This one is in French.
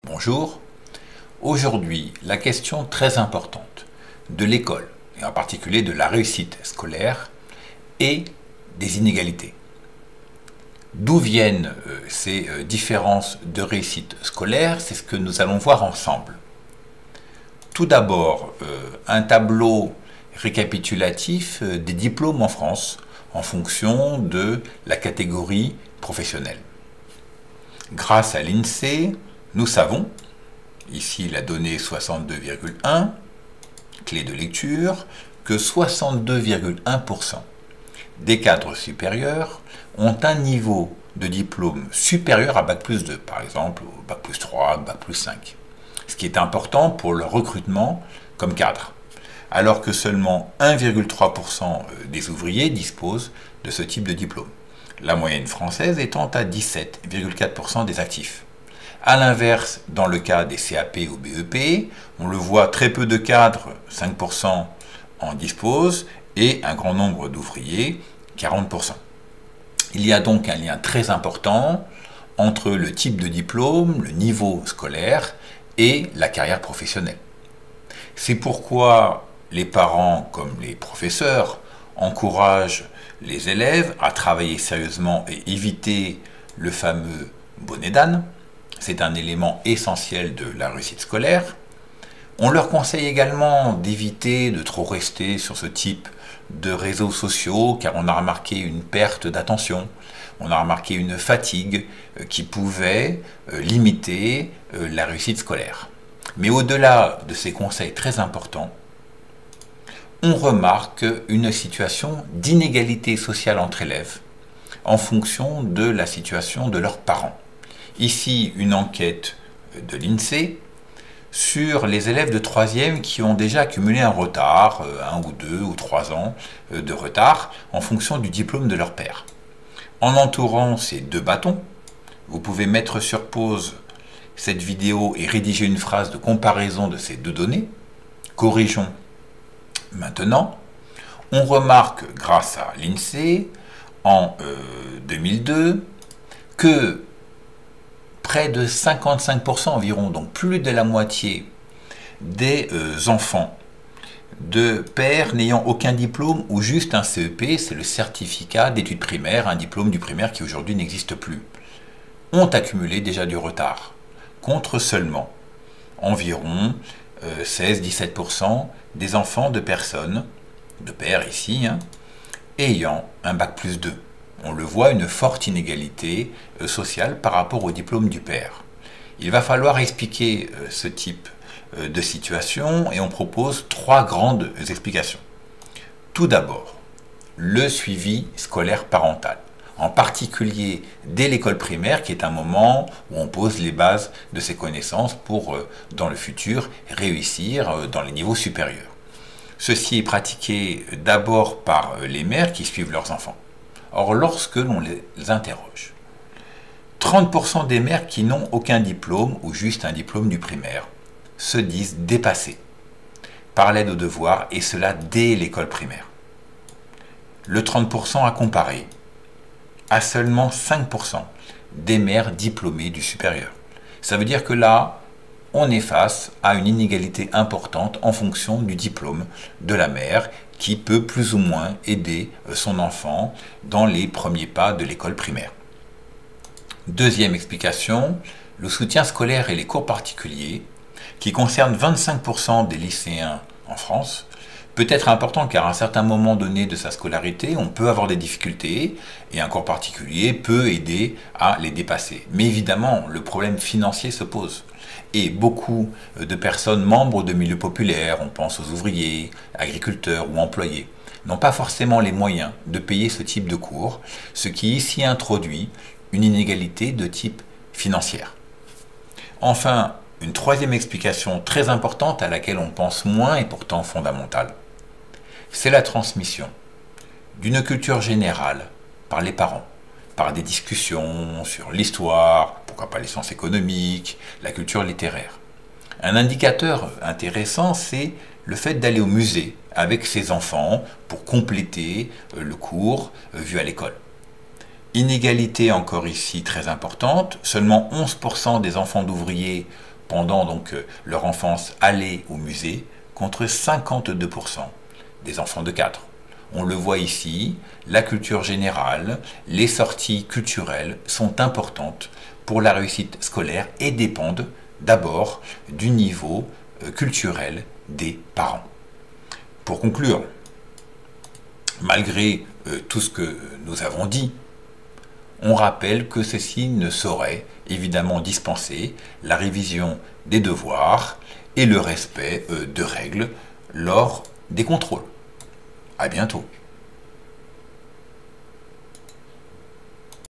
Bonjour. Aujourd'hui, la question très importante de l'école, et en particulier de la réussite scolaire, et des inégalités. D'où viennent ces différences de réussite scolaire? C'est ce que nous allons voir ensemble. Tout d'abord, un tableau récapitulatif des diplômes en France en fonction de la catégorie professionnelle. Grâce à l'INSEE, nous savons, ici la donnée 62,1, clé de lecture, que 62,1% des cadres supérieurs ont un niveau de diplôme supérieur à Bac+2, par exemple, au Bac+3, Bac+5, ce qui est important pour le recrutement comme cadre, alors que seulement 1,3% des ouvriers disposent de ce type de diplôme, la moyenne française étant à 17,4% des actifs. A l'inverse, dans le cas des CAP ou BEP, on le voit, très peu de cadres, 5% en disposent, et un grand nombre d'ouvriers, 40%. Il y a donc un lien très important entre le type de diplôme, le niveau scolaire et la carrière professionnelle. C'est pourquoi les parents comme les professeurs encouragent les élèves à travailler sérieusement et éviter le fameux bonnet d'âne. C'est un élément essentiel de la réussite scolaire. On leur conseille également d'éviter de trop rester sur ce type de réseaux sociaux, car on a remarqué une perte d'attention, on a remarqué une fatigue qui pouvait limiter la réussite scolaire. Mais au-delà de ces conseils très importants, on remarque une situation d'inégalité sociale entre élèves en fonction de la situation de leurs parents. Ici, une enquête de l'INSEE sur les élèves de 3e qui ont déjà accumulé un retard, 1 ou 2 ou 3 ans de retard, en fonction du diplôme de leur père. En entourant ces deux bâtons, vous pouvez mettre sur pause cette vidéo et rédiger une phrase de comparaison de ces deux données. Corrigeons maintenant. On remarque, grâce à l'INSEE, en 2002, que près de 55% environ, donc plus de la moitié des enfants de pères n'ayant aucun diplôme ou juste un CEP, c'est le certificat d'études primaires, un diplôme du primaire qui aujourd'hui n'existe plus, ont accumulé déjà du retard, contre seulement environ 16-17% des enfants de personnes, de pères ici, ayant un Bac+2. On le voit, une forte inégalité sociale par rapport au diplôme du père. Il va falloir expliquer ce type de situation et on propose 3 grandes explications. Tout d'abord, le suivi scolaire parental, en particulier dès l'école primaire, qui est un moment où on pose les bases de ses connaissances pour, dans le futur, réussir dans les niveaux supérieurs. Ceci est pratiqué d'abord par les mères qui suivent leurs enfants. Or, lorsque l'on les interroge, 30% des mères qui n'ont aucun diplôme ou juste un diplôme du primaire se disent dépassées par l'aide aux devoirs, et cela dès l'école primaire. Le 30% à comparer à seulement 5% des mères diplômées du supérieur. Ça veut dire que là, on est face à une inégalité importante en fonction du diplôme de la mère qui peut plus ou moins aider son enfant dans les premiers pas de l'école primaire. Deuxième explication, le soutien scolaire et les cours particuliers, qui concernent 25% des lycéens en France, peut être important car à un certain moment donné de sa scolarité, on peut avoir des difficultés et un cours particulier peut aider à les dépasser. Mais évidemment, le problème financier se pose. Et beaucoup de personnes membres de milieux populaires, on pense aux ouvriers, agriculteurs ou employés, n'ont pas forcément les moyens de payer ce type de cours, ce qui ici introduit une inégalité de type financière. Enfin, une troisième explication très importante à laquelle on pense moins et pourtant fondamentale, c'est la transmission d'une culture générale par les parents, par des discussions sur l'histoire, pourquoi pas les sciences économiques, la culture littéraire. Un indicateur intéressant, c'est le fait d'aller au musée avec ses enfants pour compléter le cours vu à l'école. Inégalité encore ici très importante, seulement 11% des enfants d'ouvriers pendant donc leur enfance aller au musée, contre 52% des enfants de 4. On le voit ici, la culture générale, les sorties culturelles sont importantes pour la réussite scolaire et dépendent d'abord du niveau culturel des parents. Pour conclure, malgré tout ce que nous avons dit, on rappelle que ceci ne saurait évidemment dispenser la révision des devoirs et le respect de règles lors des contrôles. À bientôt.